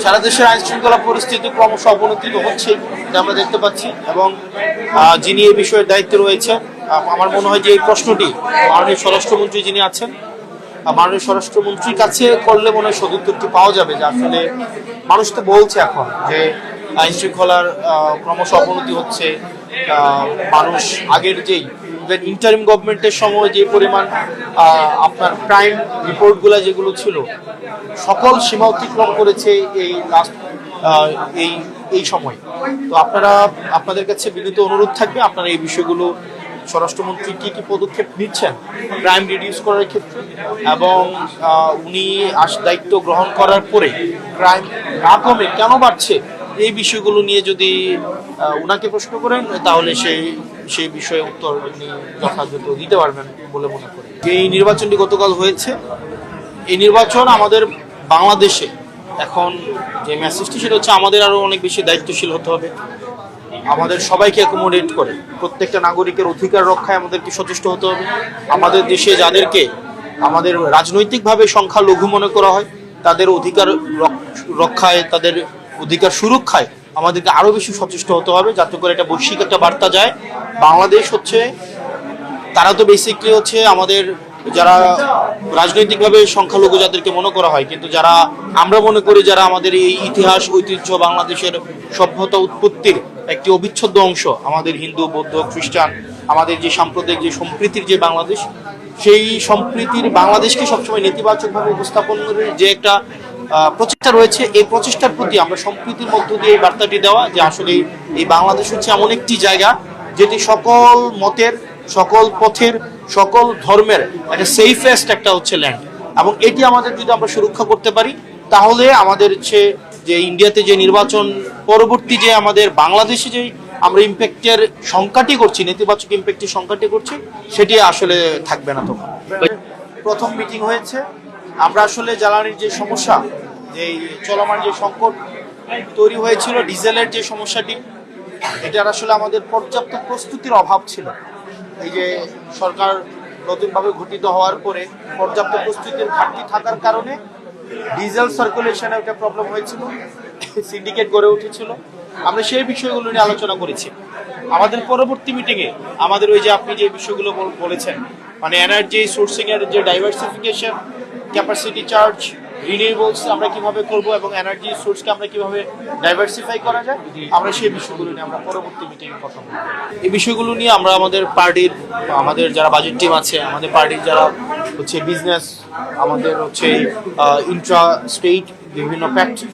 সারা দেশের আইন শৃঙ্খলা পরিস্থিতি ক্রমশ অবনতি হচ্ছে যা আমরা দেখতে পাচ্ছি, এবং যিনি এই বিষয়ে দায়িত্বে রয়েছে, আমার মনে হয় যে এই প্রশ্নটি মাননীয় স্বরাষ্ট্রমন্ত্রী যিনি আছেন, মাননীয় স্বরাষ্ট্রমন্ত্রীর কাছে করলে মনে হয় সদুত্তরটি পাওয়া যাবে, যে আসলে মানুষ তো বলছে এখন যে আইন শৃঙ্খলার ক্রমশ অবনতি হচ্ছে। মানুষ আগের যেই ইন্টারিম গভর্নমেন্টের সময় যে পরিমাণ আপনার ক্রাইম রিপোর্টগুলো যেগুলো ছিল সকল সীমা অতিক্রম করেছে এই লাস্ট এই সময়। তো আপনাদের কাছে বিনীত অনুরোধ থাকবে, আপনারা এই বিষয়গুলো স্বরাষ্ট্রমন্ত্রী কি কি পদক্ষেপ নিচ্ছেন ক্রাইম রিডিউস করার ক্ষেত্রে, এবং উনি দায়িত্ব গ্রহণ করার পরে ক্রাইম না কমে কেন বাড়ছে, এই বিষয়গুলো নিয়ে যদি উনাকে প্রশ্ন করেন তাহলে সেই বিষয়ে উত্তর উনি যথাযথ দিতে পারবেন বলে মনে করি। এই নির্বাচনটি গতকাল হয়েছে, এই নির্বাচন আমাদের বাংলাদেশে এখন যে মেসেজটি সেটা হচ্ছে আমাদের আরো অনেক বেশি দায়িত্বশীল হতে হবে, আমাদের সবাইকে অ্যাকোমোডেট করে প্রত্যেকটা নাগরিকের অধিকার রক্ষায় আমাদেরকে সচেষ্ট হতে হবে। আমাদের দেশে যাদেরকে আমাদের রাজনৈতিকভাবে সংখ্যালঘু মনে করা হয় তাদের অধিকার রক্ষায়, তাদের অধিকার সুরক্ষায় আমাদেরকে আরো বেশি সচেষ্ট হতে হবে, যাতে করে এটা বৈশ্বিক একটা বার্তা যায়। বাংলাদেশ হচ্ছে, তারা তো বেসিকলি হচ্ছে আমাদের যারা রাজনৈতিকভাবে সংখ্যালঘু যাদেরকে মনে করা হয়, কিন্তু যারা আমরা মনে করি যারা আমাদের এই ইতিহাস ঐতিহ্য বাংলাদেশের সভ্যতা উৎপত্তির একটি অবিচ্ছেদ্য অংশ, আমাদের হিন্দু বৌদ্ধ খ্রিস্টান, আমাদের যে সাম্প্রদায়িক যে সম্প্রীতির যে বাংলাদেশ, সেই সম্প্রীতির বাংলাদেশকে সবসময় নেতিবাচকভাবে উপস্থাপনের যে একটা প্রচেষ্টা রয়েছে, এই প্রচেষ্টার প্রতি আমরা সম্প্রীতির মধ্য দিয়ে বার্তাটি দেওয়া যে আসলে এই বাংলাদেশ হচ্ছে এমন একটি জায়গা যেটি সকল মতের, সকল পথের, সকল ধর্মের একটা সেফেস্ট একটা হচ্ছে ল্যান্ড, এবং এটি আমাদের যদি আমরা সুরক্ষা করতে পারি তাহলে আমাদের হচ্ছে যে ইন্ডিয়াতে যে নির্বাচন পরবর্তী যে আমাদের বাংলাদেশে যে আমরা ইম্প্যাক্টের সংখ্যাটি করছি, নেতিবাচক ইম্প্যাক্টের সংখ্যাটি করছি, সেটি আসলে থাকবে না। তখন প্রথম মিটিং হয়েছে, আমরা আসলে জ্বালানির যে সমস্যা, যে চলমান যে সংকট তৈরি হয়েছিল, ডিজেলের যে সমস্যাটি, এটার আসলে আমাদের পর্যাপ্ত প্রস্তুতির অভাব ছিল। এই যে সরকার নতুনভাবে গঠিত হওয়ার পরে পর্যাপ্ত প্রস্তুতির ঘাটতি থাকার কারণে ডিজেল সার্কুলেশনে একটা প্রবলেম হয়েছিল, সিন্ডিকেট গড়ে উঠেছিল। আমরা সেই বিষয়গুলো নিয়ে আলোচনা করেছি। আমাদের পরবর্তী মিটিংয়ে আমাদের ওই যে আপনি যে বিষয়গুলো বলেছেন, মানে এনার্জি সোর্সিং এর যে ডাইভার্সিফিকেশন, ক্যাপাসিটি চার্জ, রিনিউয়েবলস আমরা কিভাবে করব, এবং এনার্জি সোর্সকে আমরা কিভাবে ডাইভার্সিফাই করা যায়, আমরা সেই বিষয়গুলো নিয়ে আমরা পরবর্তী মিটিংয়ে কথা বলব। এই বিষয়গুলো নিয়ে আমরা আমাদের পার্টির, আমাদের যারা বাজেট টিম আছে, আমাদের পার্টির যারা হচ্ছে বিজনেস, আমাদের হচ্ছে ইন্ট্রা স্টেট বিভিন্ন প্যাক্ট